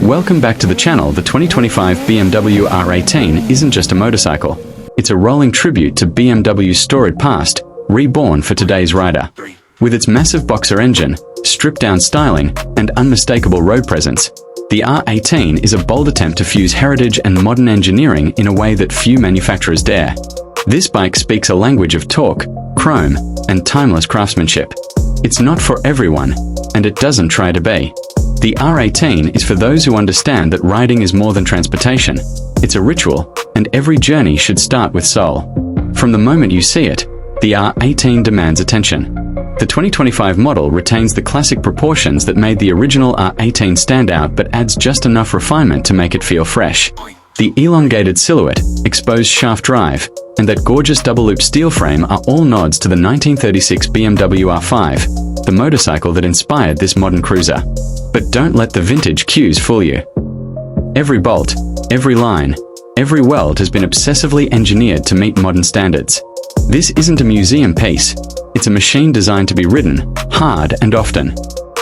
Welcome back to the channel. The 2025 BMW R18 isn't just a motorcycle. It's a rolling tribute to BMW's storied past, reborn for today's rider. With its massive boxer engine, stripped-down styling, and unmistakable road presence, the R18 is a bold attempt to fuse heritage and modern engineering in a way that few manufacturers dare. This bike speaks a language of torque, chrome, and timeless craftsmanship. It's not for everyone, and it doesn't try to be. The R18 is for those who understand that riding is more than transportation. It's a ritual, and every journey should start with soul. From the moment you see it, the R18 demands attention. The 2025 model retains the classic proportions that made the original R18 stand out, but adds just enough refinement to make it feel fresh. The elongated silhouette, exposed shaft drive, and that gorgeous double-loop steel frame are all nods to the 1936 BMW R5, the motorcycle that inspired this modern cruiser. But don't let the vintage cues fool you. Every bolt, every line, every weld has been obsessively engineered to meet modern standards. This isn't a museum piece. It's a machine designed to be ridden, hard and often.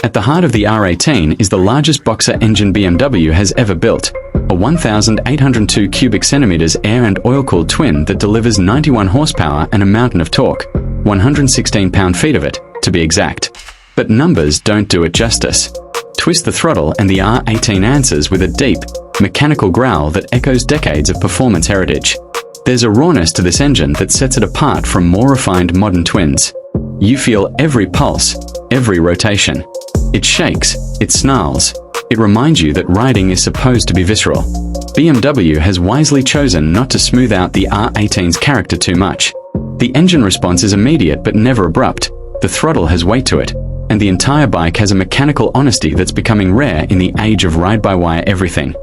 At the heart of the R18 is the largest boxer engine BMW has ever built, a 1,802 cubic centimeters air and oil-cooled twin that delivers 91 horsepower and a mountain of torque, 116 pound-feet of it, to be exact. But numbers don't do it justice. Twist the throttle and the R18 answers with a deep, mechanical growl that echoes decades of performance heritage. There's a rawness to this engine that sets it apart from more refined modern twins. You feel every pulse, every rotation. It shakes, it snarls. It reminds you that riding is supposed to be visceral. BMW has wisely chosen not to smooth out the R18's character too much. The engine response is immediate but never abrupt. The throttle has weight to it, and the entire bike has a mechanical honesty that's becoming rare in the age of ride-by-wire everything.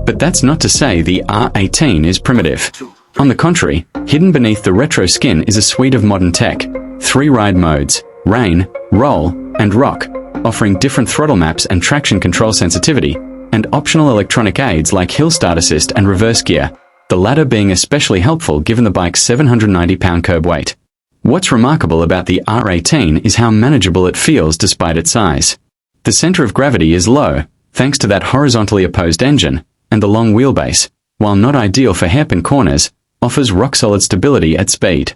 But that's not to say the R18 is primitive. On the contrary, hidden beneath the retro skin is a suite of modern tech, 3 ride modes, rain, roll, and rock, offering different throttle maps and traction control sensitivity, and optional electronic aids like hill start assist and reverse gear, the latter being especially helpful given the bike's 790-pound curb weight. What's remarkable about the R18 is how manageable it feels despite its size. The center of gravity is low, thanks to that horizontally opposed engine, and the long wheelbase, while not ideal for hairpin corners, offers rock-solid stability at speed.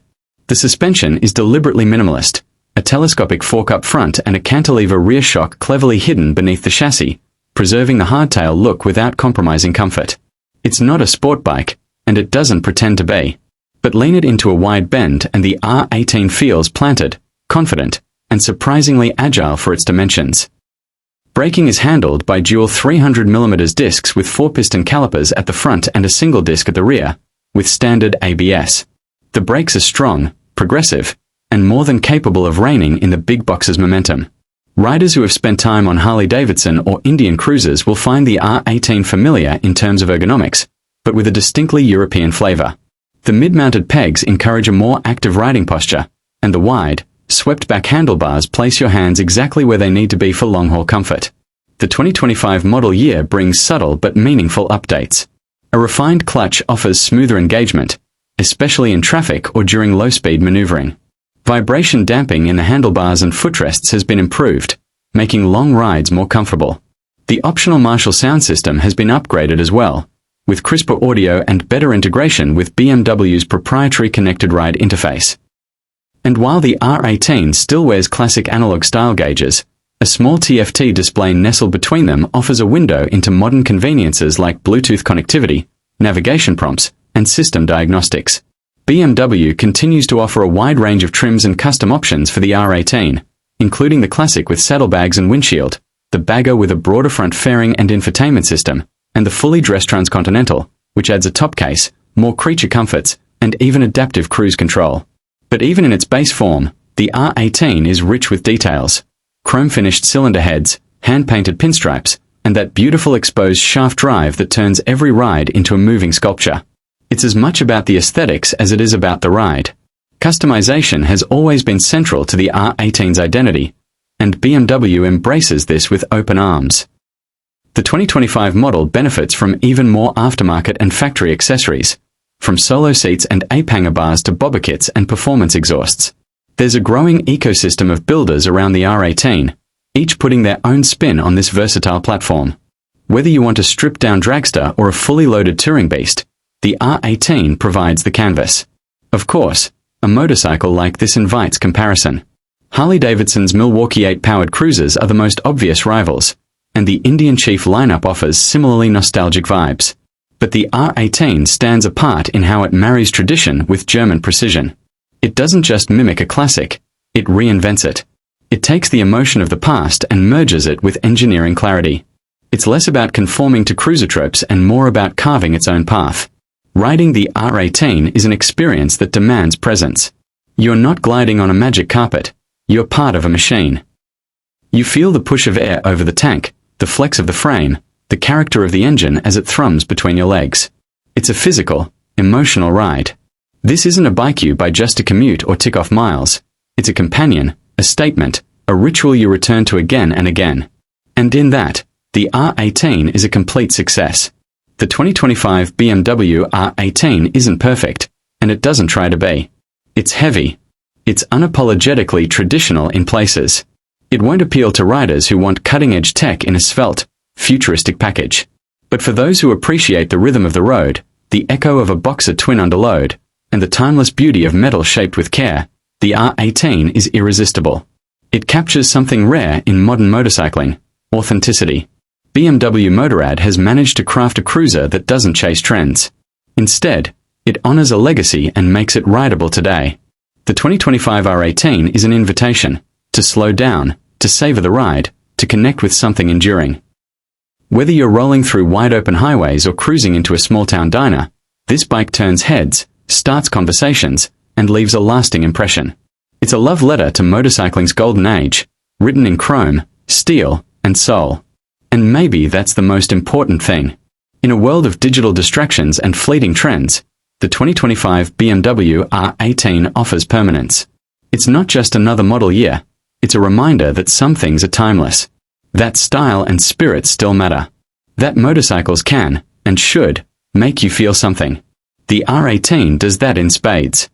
The suspension is deliberately minimalist, a telescopic fork-up front and a cantilever rear shock cleverly hidden beneath the chassis, preserving the hardtail look without compromising comfort. It's not a sport bike, and it doesn't pretend to be. But lean it into a wide bend and the R18 feels planted, confident, and surprisingly agile for its dimensions. Braking is handled by dual 300mm discs with 4-piston calipers at the front and a single disc at the rear, with standard ABS. The brakes are strong, progressive, and more than capable of reining in the big boxer's momentum. Riders who have spent time on Harley-Davidson or Indian cruisers will find the R18 familiar in terms of ergonomics, but with a distinctly European flavor. The mid-mounted pegs encourage a more active riding posture, and the wide, swept-back handlebars place your hands exactly where they need to be for long-haul comfort. The 2025 model year brings subtle but meaningful updates. A refined clutch offers smoother engagement, especially in traffic or during low-speed maneuvering. Vibration damping in the handlebars and footrests has been improved, making long rides more comfortable. The optional Marshall sound system has been upgraded as well, with crisper audio and better integration with BMW's proprietary connected ride interface. And while the R18 still wears classic analog style gauges, a small TFT display nestled between them offers a window into modern conveniences like Bluetooth connectivity, navigation prompts, and system diagnostics. BMW continues to offer a wide range of trims and custom options for the R18, including the classic with saddlebags and windshield, the bagger with a broader front fairing and infotainment system, and the fully dressed Transcontinental, which adds a top case, more creature comforts, and even adaptive cruise control. But even in its base form, the R18 is rich with details. Chrome-finished cylinder heads, hand-painted pinstripes, and that beautiful exposed shaft drive that turns every ride into a moving sculpture. It's as much about the aesthetics as it is about the ride. Customization has always been central to the R18's identity, and BMW embraces this with open arms. The 2025 model benefits from even more aftermarket and factory accessories, from solo seats and ape-hanger bars to bobber kits and performance exhausts. There's a growing ecosystem of builders around the R18, each putting their own spin on this versatile platform. Whether you want a stripped-down dragster or a fully loaded touring beast, the R18 provides the canvas. Of course, a motorcycle like this invites comparison. Harley-Davidson's Milwaukee 8-powered cruisers are the most obvious rivals, and the Indian Chief lineup offers similarly nostalgic vibes. But the R18 stands apart in how it marries tradition with German precision. It doesn't just mimic a classic, it reinvents it. It takes the emotion of the past and merges it with engineering clarity. It's less about conforming to cruiser tropes and more about carving its own path. Riding the R18 is an experience that demands presence. You're not gliding on a magic carpet, you're part of a machine. You feel the push of air over the tank, the flex of the frame, the character of the engine as it thrums between your legs. It's a physical, emotional ride. This isn't a bike you buy just to commute or tick off miles. It's a companion, a statement, a ritual you return to again and again. And in that, the R18 is a complete success. The 2025 BMW R18 isn't perfect, and it doesn't try to be. It's heavy. It's unapologetically traditional in places. It won't appeal to riders who want cutting-edge tech in a svelte, futuristic package. But for those who appreciate the rhythm of the road, the echo of a boxer twin under load, and the timeless beauty of metal shaped with care, the R18 is irresistible. It captures something rare in modern motorcycling: authenticity. BMW Motorrad has managed to craft a cruiser that doesn't chase trends. Instead, it honors a legacy and makes it rideable today. The 2025 R18 is an invitation to slow down, to savor the ride, to connect with something enduring. Whether you're rolling through wide-open highways or cruising into a small-town diner, this bike turns heads, starts conversations, and leaves a lasting impression. It's a love letter to motorcycling's golden age, written in chrome, steel, and soul. And maybe that's the most important thing. In a world of digital distractions and fleeting trends, the 2025 BMW R18 offers permanence. It's not just another model year, it's a reminder that some things are timeless. That style and spirit still matter. That motorcycles can, and should, make you feel something. The R18 does that in spades.